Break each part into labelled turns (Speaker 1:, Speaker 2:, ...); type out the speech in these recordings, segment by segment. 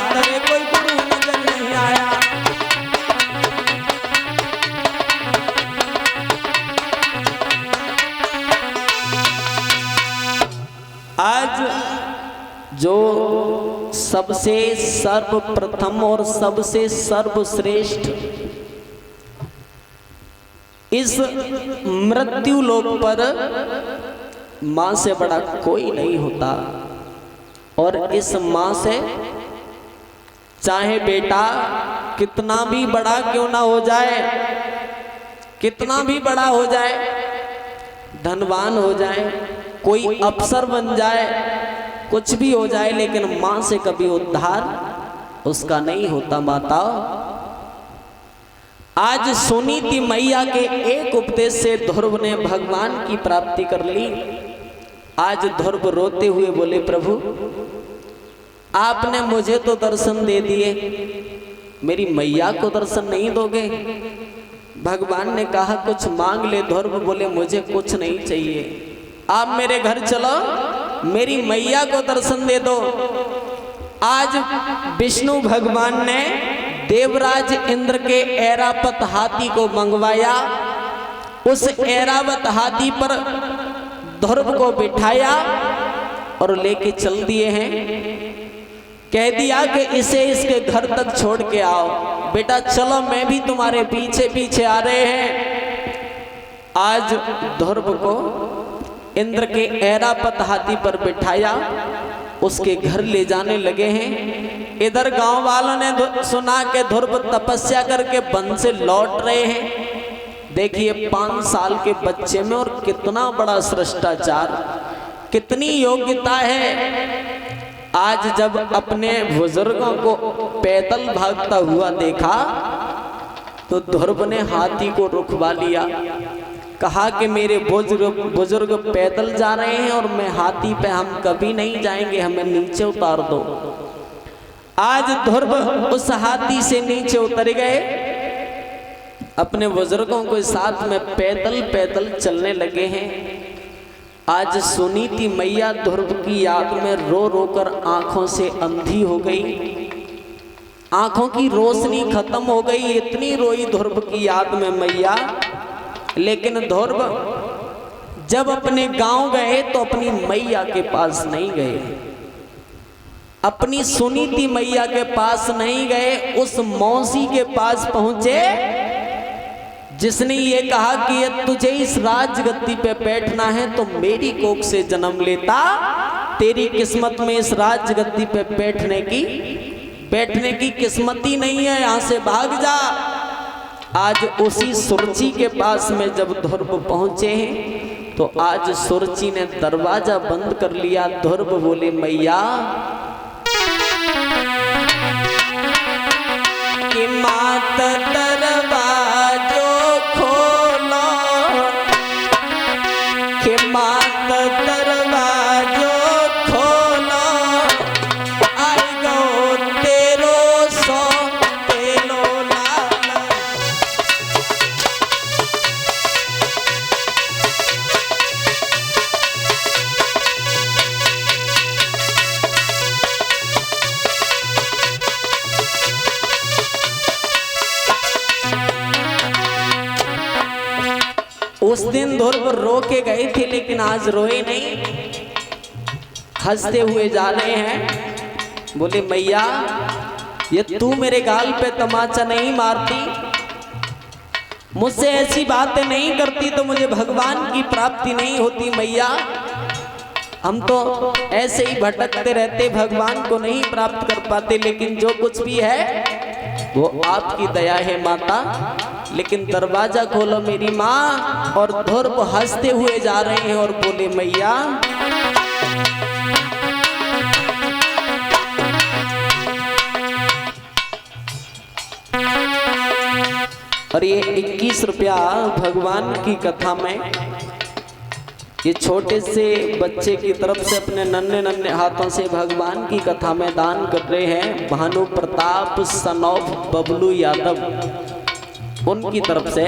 Speaker 1: करे कोई गुरु नजर नहीं आया। आज जो सबसे सर्वप्रथम और सबसे सर्वश्रेष्ठ इस मृत्यु लोक पर मां से बड़ा कोई नहीं होता। और इस मां से चाहे बेटा कितना भी बड़ा क्यों ना हो जाए, कितना भी बड़ा हो जाए, धनवान हो जाए, कोई अफसर बन जाए, कुछ भी हो जाए, लेकिन मां से कभी उद्धार उसका नहीं होता। माता आज सुनीति मैया के एक उपदेश से ध्रुव ने भगवान की प्राप्ति कर ली। आज ध्रुव रोते हुए बोले, प्रभु आपने मुझे तो दर्शन दे दिए, मेरी मैया को दर्शन नहीं दोगे? भगवान ने कहा कुछ मांग ले। ध्रुव बोले मुझे कुछ नहीं चाहिए, आप मेरे घर चलो, मेरी मैया को दर्शन दे दो। आज विष्णु भगवान ने देवराज इंद्र के ऐरावत हाथी को मंगवाया, उस ऐरावत हाथी पर ध्रुव को बिठाया और लेके चल दिए हैं। कह दिया कि इसे इसके घर तक छोड़ के आओ, बेटा चलो मैं भी तुम्हारे पीछे पीछे आ रहे हैं। आज ध्रुव को इंद्र के ऐरावत हाथी पर बिठाया, उसके घर ले जाने लगे हैं। इधर गांव वालों ने सुना कि ध्रुव तपस्या करके वन से लौट रहे हैं। देखिए 5 साल के बच्चे में और कितना बड़ा शिष्टाचार, कितनी योग्यता है। आज जब अपने बुजुर्गों को पैदल भागता हुआ देखा तो ध्रुव ने हाथी को रुकवा लिया। कहा कि मेरे बुजुर्ग पैदल जा रहे हैं और मैं हाथी पे, हम कभी नहीं जाएंगे, हमें नीचे उतार दो। आज ध्रुव उस हाथी से नीचे उतर गए, अपने बुजुर्गों के साथ में पैदल पैदल चलने लगे हैं। आज सुनीति मैया ध्रुव की याद में रो रो कर आंखों से अंधी हो गई, आंखों की रोशनी खत्म हो गई, इतनी रोई ध्रुव की याद में मैया। लेकिन ध्रुव जब अपने गांव गए तो अपनी मैया के पास नहीं गए, अपनी सुनीति मैया के पास नहीं गए, उस मौसी के पास पहुंचे जिसने ये कहा कि ये तुझे इस राजगद्दी पे बैठना है तो मेरी कोख से जन्म लेता, तेरी किस्मत में इस राजगद्दी पे बैठने की किस्मत ही नहीं है, यहां से भाग जा। आज उसी सुरची के पास में जब ध्रुव पहुंचे हैं तो आज सुरची ने दरवाजा बंद कर लिया। ध्रुव बोले मैया कि मात दरवाजो खोलो, कि मात दरवाजो खोलो, आई गो तेरो सो तेलो लाल। उस दिन ध्रुव रो के गए थे लेकिन आज रोए नहीं, हंसते हुए जा रहे हैं। बोले मैया ये तू मेरे गाल पे तमाचा नहीं मारती, मुझसे ऐसी बातें नहीं करती तो मुझे भगवान की प्राप्ति नहीं होती। मैया हम तो ऐसे ही भटकते रहते, भगवान को नहीं प्राप्त कर पाते, लेकिन जो कुछ भी है वो आपकी दया है माता। लेकिन दरवाजा खोलो मेरी माँ। और ध्रुव हंसते हुए जा रहे हैं और बोले मैया और ये 21 रुपया भगवान की कथा में ये छोटे से बच्चे की तरफ से अपने नन्हे नन्हे हाथों से भगवान की कथा में दान कर रहे हैं। भानु प्रताप सनौफ बबलू यादव, उनकी तरफ से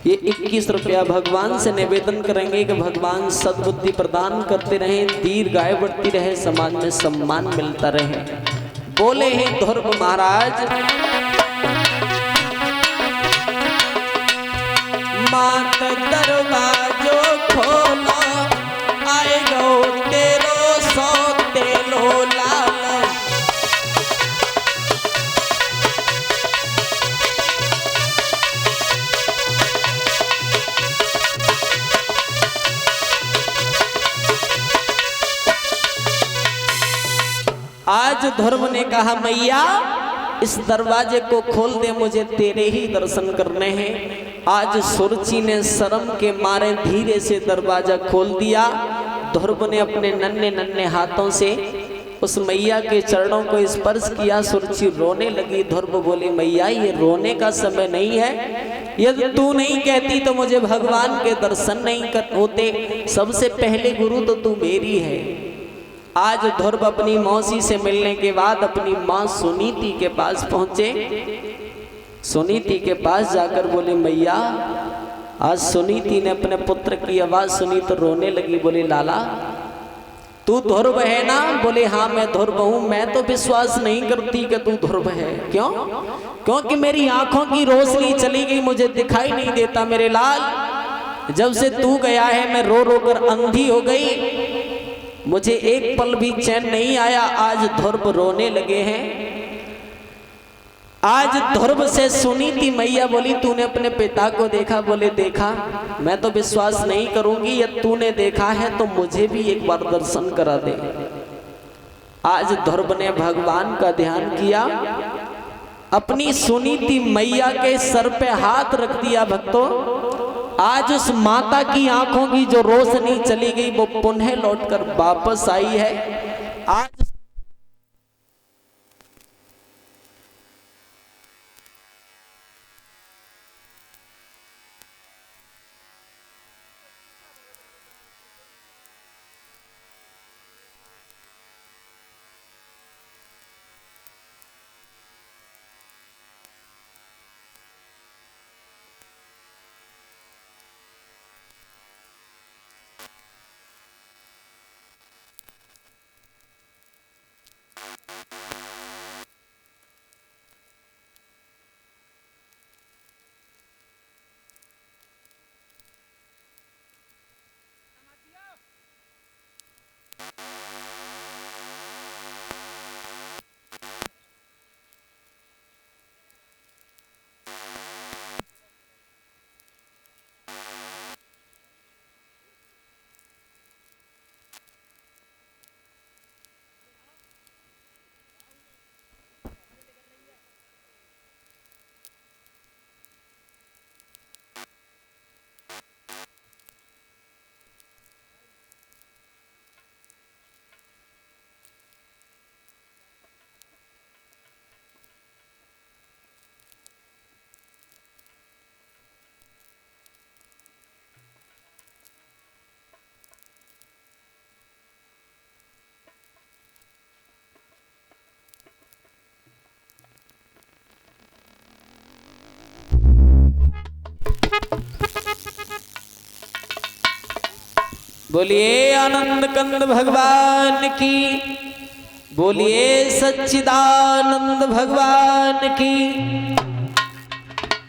Speaker 1: ये 21 रुपया भगवान से निवेदन करेंगे कि भगवान सद्बुद्धि प्रदान करते रहें, दीर्घायु बढ़ती रहे, समाज में सम्मान मिलता रहे। बोले हैं ध्रुव महाराज, मात दरवाजो खोलो, आए गो तेरो सो तेलो लाल। आज ध्रुव ने कहा मैया इस दरवाजे को खोल दे, मुझे तेरे ही दर्शन करने हैं। आज सुरुचि ने शर्म के मारे धीरे से दरवाजा खोल दिया। ध्रुव ने अपने नन्हे नन्हे हाथों से उस मैया के चरणों को स्पर्श किया। सुरुचि रोने लगी। ध्रुव बोले मैया ये रोने का समय नहीं है, यदि तू नहीं कहती तो मुझे भगवान के दर्शन नहीं होते। सबसे पहले गुरु तो तू मेरी है। आज ध्रुव अपनी मौसी से मिलने के बाद अपनी माँ सुनीति के पास पहुंचे। सुनीति के पास जाकर बोले मैया, आज सुनीति ने अपने पुत्र की आवाज सुनी तो रोने लगी। बोले लाला तू ध्रुव है ना? बोले हाँ मैं ध्रुव हूं। मैं तो विश्वास नहीं करती कि तू ध्रुव है। क्यों? क्योंकि मेरी आंखों की रोशनी चली गई, मुझे दिखाई नहीं देता मेरे लाल। जब से तू गया है मैं रो रो कर अंधी हो गई, मुझे एक पल भी चैन नहीं आया। आज ध्रुव रोने लगे हैं। आज ध्रुव से सुनीति मैया बोली तूने अपने पिता को देखा? बोले देखा। मैं तो विश्वास नहीं करूंगी, यदि तूने देखा है तो मुझे भी एक बार दर्शन करा दे। आज ध्रुव ने भगवान का ध्यान किया, अपनी सुनीति मैया के सर पे हाथ रख दिया। भक्तों आज उस माता की आंखों की जो रोशनी चली गई वो पुनः लौटकर वापस आई है। आज बोलिए आनंद कंद भगवान की, बोलिए सच्चिदानंद भगवान की।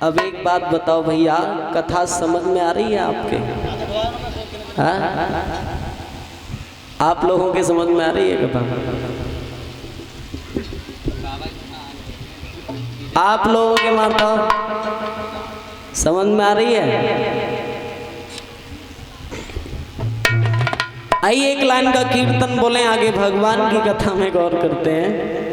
Speaker 1: अब एक बात बताओ भैया, कथा समझ में आ रही है आपके? हाँ? आप लोगों के समझ में आ रही है कथा? आप लोगों के माता समझ में आ रही है? आइए एक लाइन का कीर्तन बोलें, आगे भगवान की कथा में गौर करते हैं।